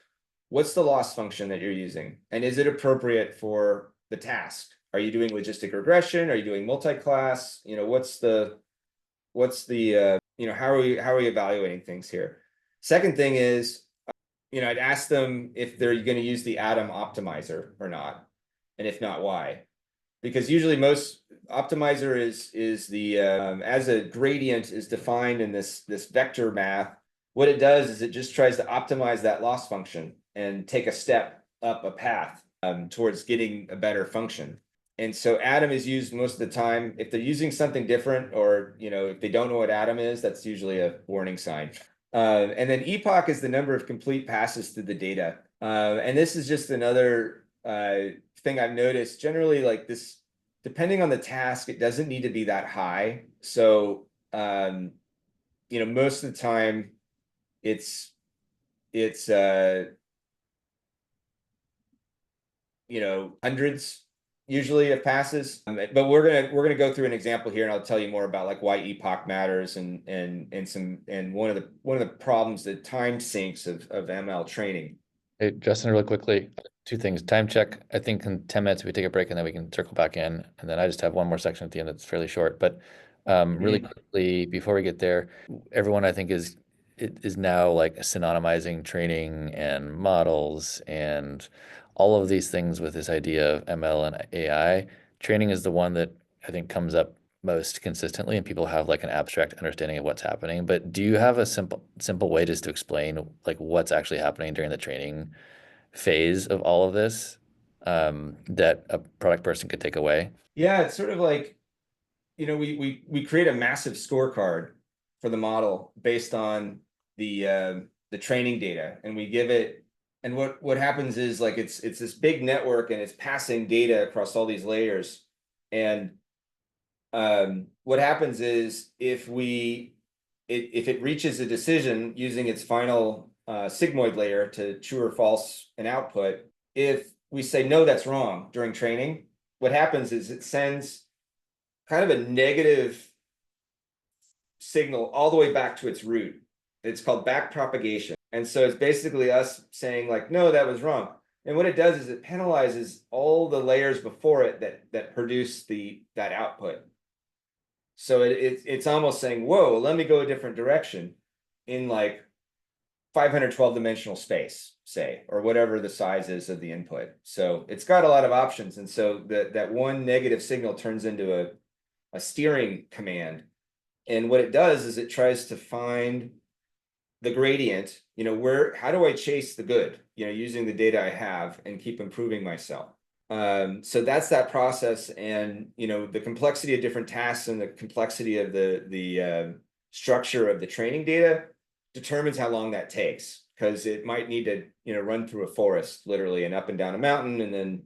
what's the loss function that you're using? And is it appropriate for the task? Are you doing logistic regression? Are you doing multi-class? How are we evaluating things here? Second thing is, I'd ask them if they're going to use the Atom optimizer or not, and if not, why? Because usually most optimizer is the as a gradient is defined in this vector math. What it does is it just tries to optimize that loss function and take a step up a path towards getting a better function. And so Atom is used most of the time. If they're using something different, or if they don't know what Atom is, that's usually a warning sign. And then epoch is the number of complete passes through the data. And this is just another thing I've noticed. Generally, like this, depending on the task, it doesn't need to be that high. So most of the time it's hundreds usually of passes. But we're gonna go through an example here, and I'll tell you more about like why epoch matters and one of the problems, that time sinks of ML training. Hey, Justin, really quickly, 2 things. Time check. I think in 10 minutes we take a break, and then we can circle back in. And then I just have one more section at the end that's fairly short. But really quickly, before we get there, everyone I think is now like synonymizing training and models and all of these things with this idea of ML and AI. Training is the one that I think comes up most consistently, and people have like an abstract understanding of what's happening. But do you have a simple way just to explain like what's actually happening during the training phase of all of this that a product person could take away? Yeah, it's sort of like, we create a massive scorecard for the model based on the training data, and we give it. And what happens is, like, it's this big network, and it's passing data across all these layers. And what happens is, if it reaches a decision using its final sigmoid layer to true or false an output, if we say no, that's wrong during training, what happens is it sends kind of a negative signal all the way back to its root. It's called back propagation. And so it's basically us saying, like, no, that was wrong. And what it does is it penalizes all the layers before it that produce that output. So it's almost saying, whoa, let me go a different direction in like 512 dimensional space, say, or whatever the size is of the input. So it's got a lot of options. And so that one negative signal turns into a steering command. And what it does is it tries to find the gradient, how do I chase the good, using the data I have and keep improving myself. So that's that process. And, the complexity of different tasks and the complexity of the structure of the training data determines how long that takes, because it might need to, run through a forest, literally, and up and down a mountain, and then,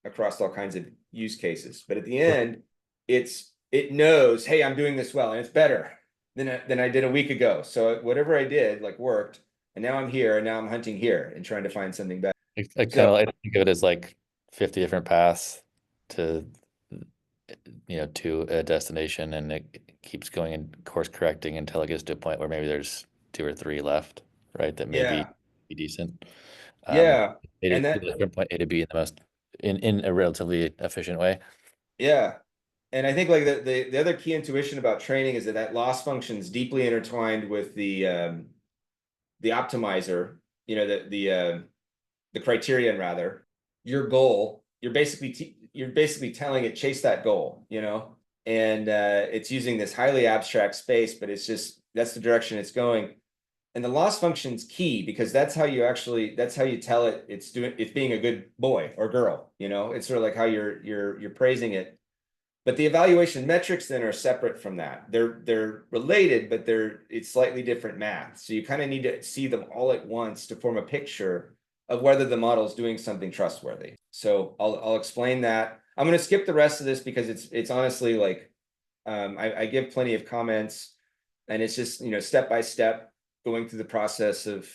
across all kinds of use cases. But at the end, it knows, hey, I'm doing this well, and it's better than I did a week ago. So whatever I did, like, worked, and now I'm here, and now I'm hunting here and trying to find something better. I think of it as like 50 different paths to to a destination, and it keeps going and course correcting until it gets to a point where maybe there's 2 or 3 left, right? That may be decent. Yeah. And that from point A to B in the most in a relatively efficient way. Yeah. And I think, like, the other key intuition about training is that loss function is deeply intertwined with the optimizer, the criterion, rather. Your goal, you're basically telling it, chase that goal, and it's using this highly abstract space, but that's the direction it's going. And the loss function is key, because that's how you tell it it's being a good boy or girl. It's sort of like how you're praising it. But the evaluation metrics then are separate from that. They're related, but it's slightly different math. So you kind of need to see them all at once to form a picture of whether the model is doing something trustworthy. So I'll explain that. I'm going to skip the rest of this because it's honestly, like, I give plenty of comments, and it's just, step by step, going through the process of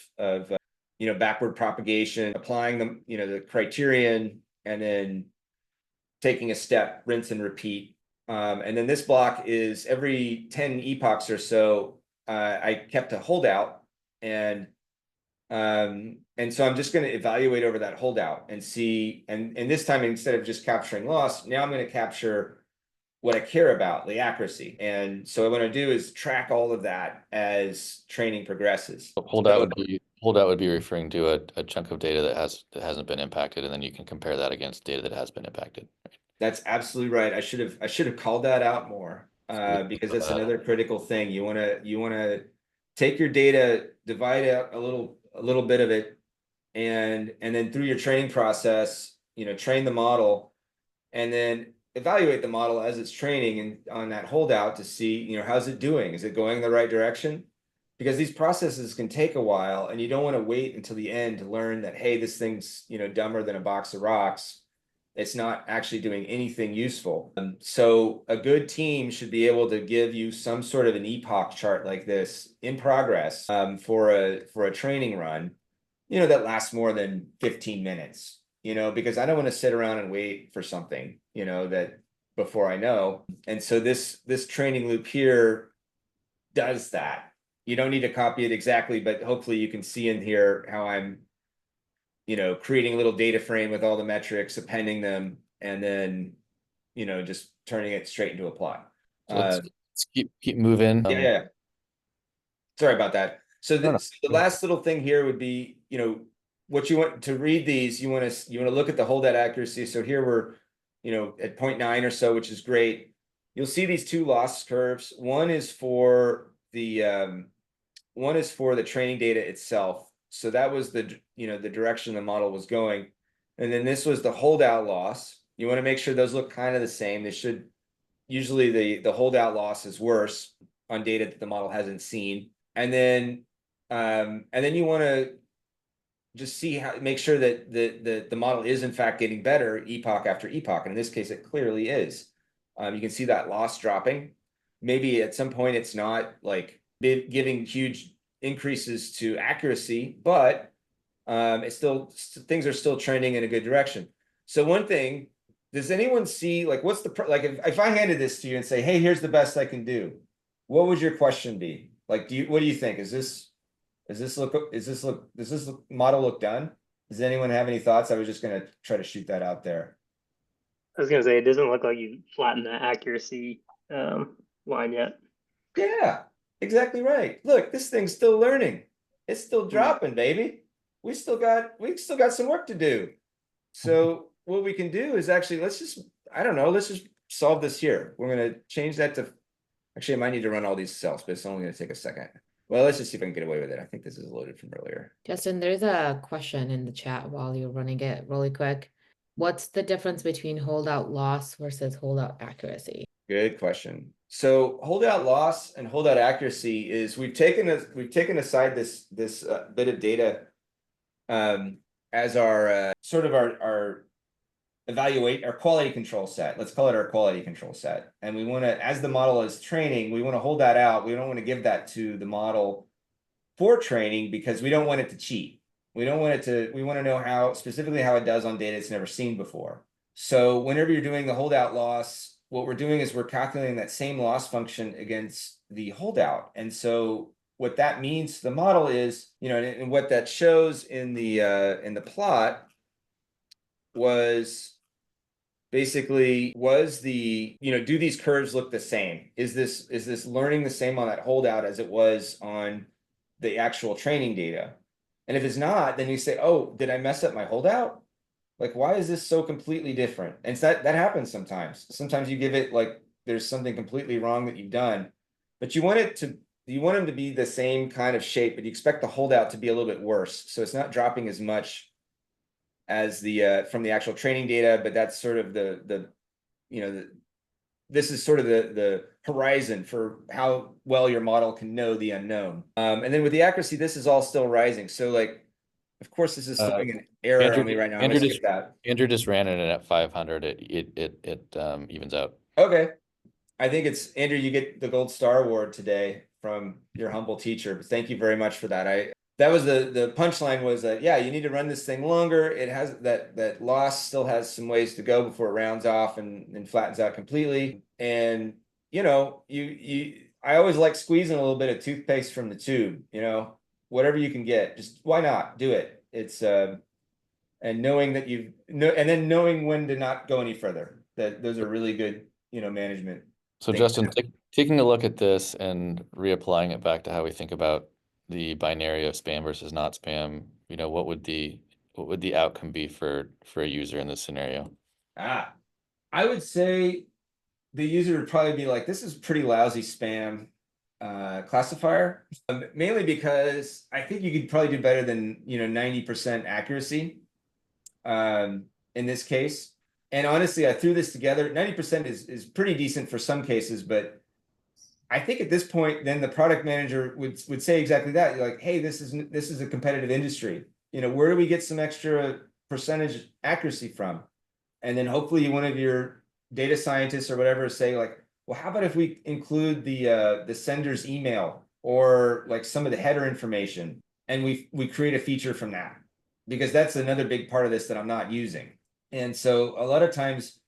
backward propagation, applying the criterion, and then taking a step, rinse and repeat. And then this block is every 10 epochs or so, I kept a holdout, and so I'm just going to evaluate over that holdout and see, and this time, instead of just capturing loss, now I'm going to capture what I care about, the accuracy. And so what I want to do is track all of that as training progresses. Holdout would be referring to a chunk of data that hasn't been impacted, and then you can compare that against data that has been impacted. That's absolutely right. I should have called that out more, because that's another critical thing. You want to take your data, divide out a little bit of it, and then through your training process, train the model, and then evaluate the model as it's training and on that holdout to see, how's it doing? Is it going in the right direction? Because these processes can take a while, and you don't want to wait until the end to learn that, hey, this thing's, dumber than a box of rocks. It's not actually doing anything useful. So a good team should be able to give you some sort of an epoch chart like this in progress, for a training run, that lasts more than 15 minutes, because I don't want to sit around and wait for something, that before I know. And so this training loop here does that. You don't need to copy it exactly, but hopefully you can see in here how I'm, creating a little data frame with all the metrics, appending them, and then, just turning it straight into a plot. So let's keep moving. Yeah. Sorry about that. So No. the last little thing here would be, what you want to read these, you want to look at the holdout accuracy. So here we're, at 0.9 or so, which is great. You'll see these two loss curves. One is for the training data itself. So that was the, the direction the model was going. And then this was the holdout loss. You want to make sure those look kind of the same. They should, usually the holdout loss is worse on data that the model hasn't seen. And then you want to just see how, make sure that the model is in fact getting better epoch after epoch. And in this case, it clearly is. You can see that loss dropping. Maybe at some point it's not like giving huge increases to accuracy, but it's still, things are still trending in a good direction. So one thing, does anyone see, like, what's the, like, if I handed this to you and say, hey, here's the best I can do, what would your question be? Like, what do you think? Does this model look done? Does anyone have any thoughts? I was just going to try to shoot that out there. I was gonna say, it doesn't look like you flattened that accuracy line yet. Yeah, exactly right. Look, this thing's still learning. It's still dropping, baby. We still got some work to do. So what we can do is actually, let's just solve this here. We're gonna change that to, actually I might need to run all these cells, but it's only gonna take a second. Well, let's just see if I can get away with it. I think this is loaded from earlier. Justin, there's a question in the chat while you're running it really quick. What's the difference between holdout loss versus holdout accuracy? Good question. So holdout loss and holdout accuracy is, we've taken aside this bit of data as our sort of our quality control set. Let's call it our quality control set. And we want to, as the model is training, we want to hold that out. We don't want to give that to the model for training because we don't want it to cheat. We don't want it to, we want to know specifically how it does on data it's never seen before. So whenever you're doing the holdout loss, what we're doing is we're calculating that same loss function against the holdout. And so what that means to the model is, and what that shows in the plot was basically, do these curves look the same? Is this learning the same on that holdout as it was on the actual training data? And if it's not, then you say, oh, did I mess up my holdout? Like, why is this so completely different? And that happens sometimes. Sometimes you give it, like, there's something completely wrong that you've done, but you want them to be the same kind of shape, but you expect the holdout to be a little bit worse. So it's not dropping as much as from the actual training data, but that's sort of this is sort of the horizon for how well your model can know the unknown. And then with the accuracy, this is all still rising. So, like, of course, this is throwing an error on me right now. Andrew just ran it at 500. It evens out. Okay, I think it's Andrew. You get the gold star award today from your humble teacher. But thank you very much for that. That was the punchline was that, yeah, you need to run this thing longer. It has that loss still has some ways to go before it rounds off and flattens out completely. And I always like squeezing a little bit of toothpaste from the tube, whatever you can get, just why not do it? It's and knowing that and then knowing when to not go any further. That those are really good, management. So Justin, taking a look at this and reapplying it back to how we think about the binary of spam versus not spam, what would the outcome be for a user in this scenario? I would say the user would probably be like, this is pretty lousy spam classifier, mainly because I think you could probably do better than 90% accuracy in this case. And honestly, I threw this together. 90% is pretty decent for some cases, but I think at this point, then the product manager would say exactly that. You're like, hey, this is a competitive industry. Where do we get some extra percentage accuracy from? And then hopefully one of your data scientists or whatever say like, well, how about if we include the sender's email or like some of the header information, and we create a feature from that, because that's another big part of this that I'm not using. And so a lot of times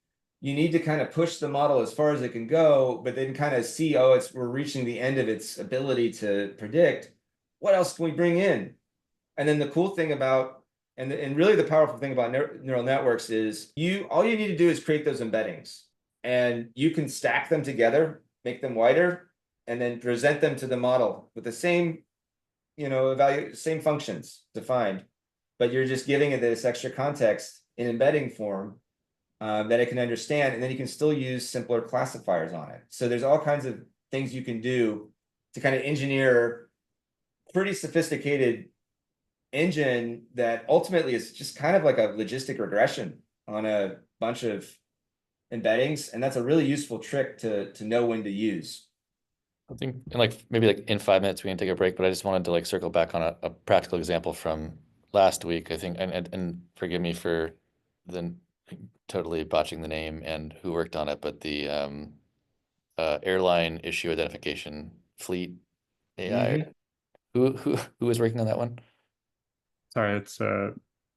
you need to kind of push the model as far as it can go, but then kind of see, oh, we're reaching the end of its ability to predict. What else can we bring in? And then the cool thing about, and really the powerful thing about neural networks is all you need to do is create those embeddings, and you can stack them together, make them wider, and then present them to the model with the same, same functions defined, but you're just giving it this extra context in embedding form that it can understand, and then you can still use simpler classifiers on it. So there's all kinds of things you can do to kind of engineer pretty sophisticated engine that ultimately is just kind of like a logistic regression on a bunch of embeddings, and that's a really useful trick to know when to use. I think in like maybe like in 5 minutes we can take a break, but I just wanted to like circle back on a practical example from last week. I think, and forgive me for the totally botching the name and who worked on it, but the airline issue identification fleet AI. Mhm. Who was working on that one? Sorry, it's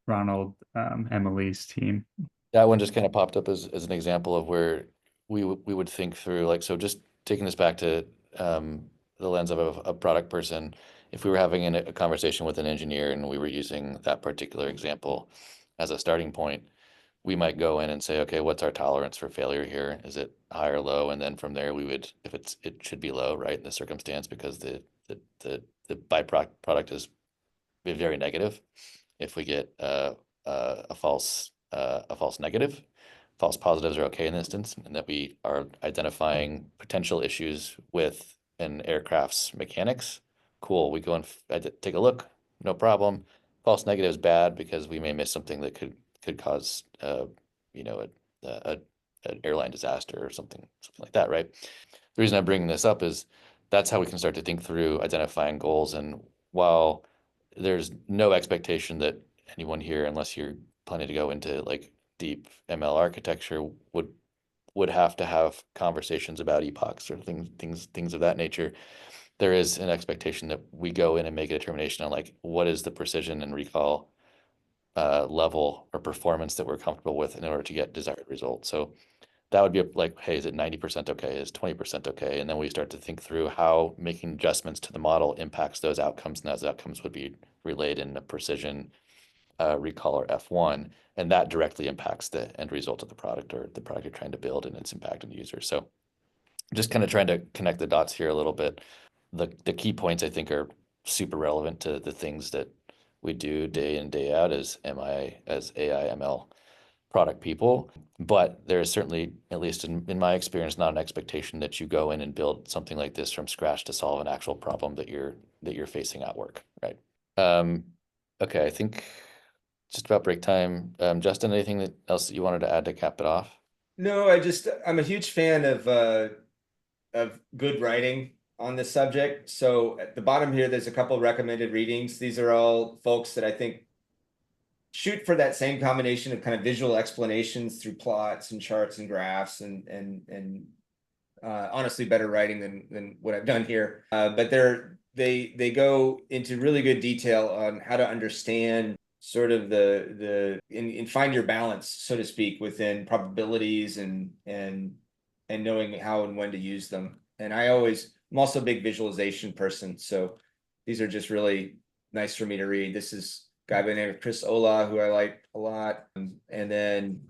Ronald, Emily's team. That one just kind of popped up as an example of where we would think through, like, so just taking this back to the lens of a product person, if we were having a conversation with an engineer and we were using that particular example as a starting point, we might go in and say, okay, what's our tolerance for failure here? Is it high or low? And then from there, we would, if it should be low, right, in the circumstance, because the byproduct product is very negative. If we get a false negative, false positives are okay in this instance, and that we are identifying potential issues with an aircraft's mechanics. Cool, we go and take a look, no problem. False negative is bad because we may miss something that could cause you know an airline disaster or something like that, right? The reason I'm bringing this up is that's how we can start to think through identifying goals. And while there's no expectation that anyone here, unless you're planning to go into like deep ML architecture, would have to have conversations about epochs or things of that nature, there is an expectation that we go in and make a determination on like what is the precision and recall level or performance that we're comfortable with in order to get desired results. So that would be like, hey, is it 90% okay? Is 20% okay? And then we start to think through how making adjustments to the model impacts those outcomes, and those outcomes would be relayed in a precision recall or F1, and that directly impacts the end result of the product or the product you're trying to build and its impact on the user. So just kind of trying to connect the dots here a little bit. The key points I think are super relevant to the things that we do day in, day out as AI ML product people, but there is certainly, at least in my experience, not an expectation that you go in and build something like this from scratch to solve an actual problem that you're facing at work, right? Okay, I think just about break time. Justin, anything else that you wanted to add to cap it off? No, I'm a huge fan of good writing on this subject. So at the bottom here, there's a couple recommended readings. These are all folks that I think shoot for that same combination of kind of visual explanations through plots and charts and graphs and honestly better writing than what I've done here. But they go into really good detail on how to understand sort of and find your balance, so to speak, within probabilities and knowing how and when to use them. And I'm also a big visualization person, so these are just really nice for me to read. This is a guy by the name of Chris Olah, who I like a lot. And then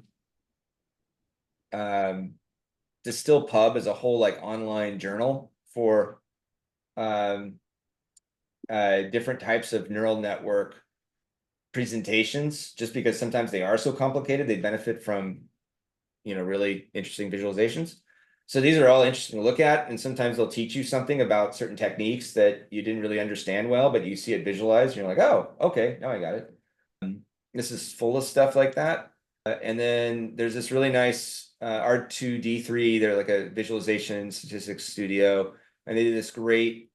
Distill Pub is a whole like online journal for different types of neural network presentations, just because sometimes they are so complicated, they benefit from, really interesting visualizations. So these are all interesting to look at, and sometimes they'll teach you something about certain techniques that you didn't really understand well, but you see it visualized, and you're like, oh, okay, now I got it. This is full of stuff like that. And then there's this really nice R2D3, they're like a visualization statistics studio, and they did this great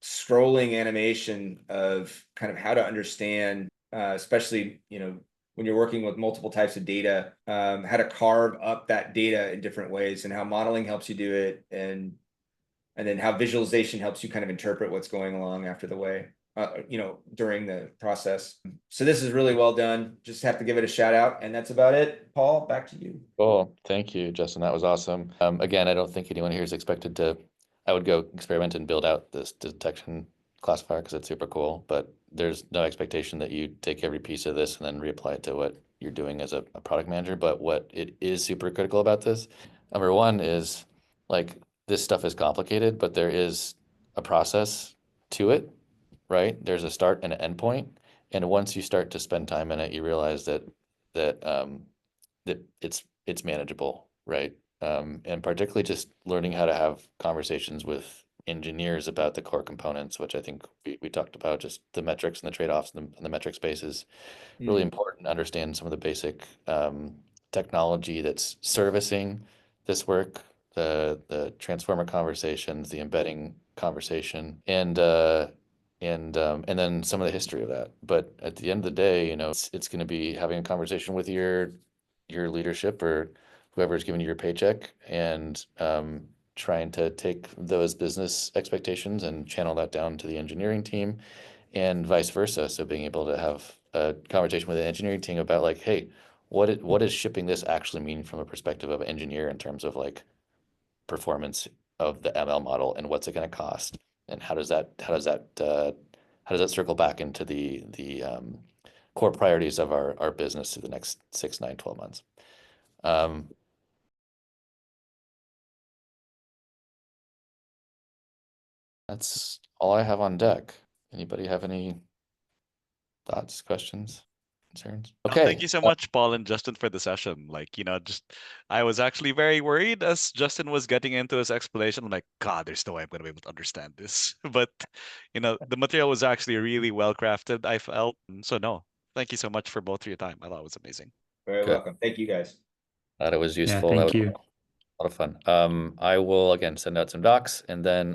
scrolling animation of kind of how to understand, especially, when you're working with multiple types of data, how to carve up that data in different ways and how modeling helps you do it. And then how visualization helps you kind of interpret what's going along after the way, during the process. So this is really well done. Just have to give it a shout out. And that's about it. Paul, back to you. Cool. Thank you, Justin. That was awesome. Again, I don't think anyone here is expected to, I would go experiment and build out this detection classifier because it's super cool, but there's no expectation that you take every piece of this and then reapply it to what you're doing as a product manager. But what it is super critical about this, number one, is like this stuff is complicated, but there is a process to it, right? There's a start and an end point. And once you start to spend time in it, you realize that it's manageable, right? And particularly just learning how to have conversations with engineers about the core components, which I think we talked about, just the metrics and the trade-offs and the metric space is really important to understand some of the basic technology that's servicing this work, the transformer conversations, the embedding conversation, and then some of the history of that. But at the end of the day, it's going to be having a conversation with your leadership or whoever's giving you your paycheck, and trying to take those business expectations and channel that down to the engineering team, and vice versa. So being able to have a conversation with the engineering team about like, hey, what does shipping this actually mean from a perspective of engineer in terms of like performance of the ML model, and what's it going to cost, and how does that circle back into the core priorities of our business through the next 6, 9, 12 months. That's all I have on deck. Anybody have any thoughts, questions, concerns? No, Okay. thank you so much, Paul and Justin, for the session. Like, I was actually very worried as Justin was getting into his explanation. I'm like, God, there's no way I'm going to be able to understand this. But, the material was actually really well crafted, I felt. So, no, thank you so much for both of your time. I thought it was amazing. Very Good. welcome. Thank you, guys. Glad it was Yeah, useful. That thank was you. a lot of fun. I will again send out some docs, and then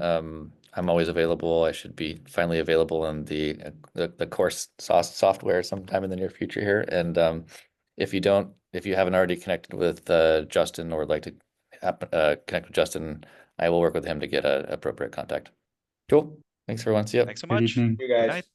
I'm always available. I should be finally available in the course software sometime in the near future here. And if you haven't already connected with Justin, or would like to connect with Justin, I will work with him to get an appropriate contact. Cool. Thanks everyone. See ya. Thanks so Good much. evening. You Good guys. night.